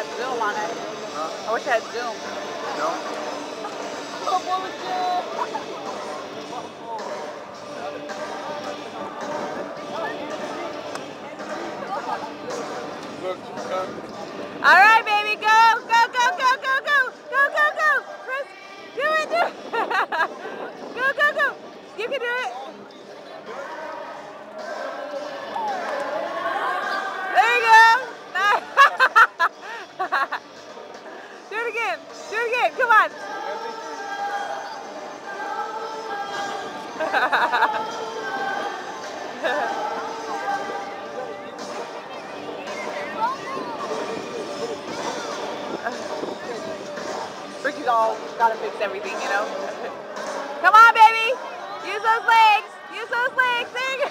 had Zoom on it. Huh? I wish I had Zoom. No? All right, baby, go, go, go, go, go, go, go, go, go, Chris, do it, do it. Go, go, go. You can do it. There you go. Do it again. Do it again. Come on. Ricky's all gotta fix everything, you know. Come on, baby. Use those legs. Use those legs. There you go.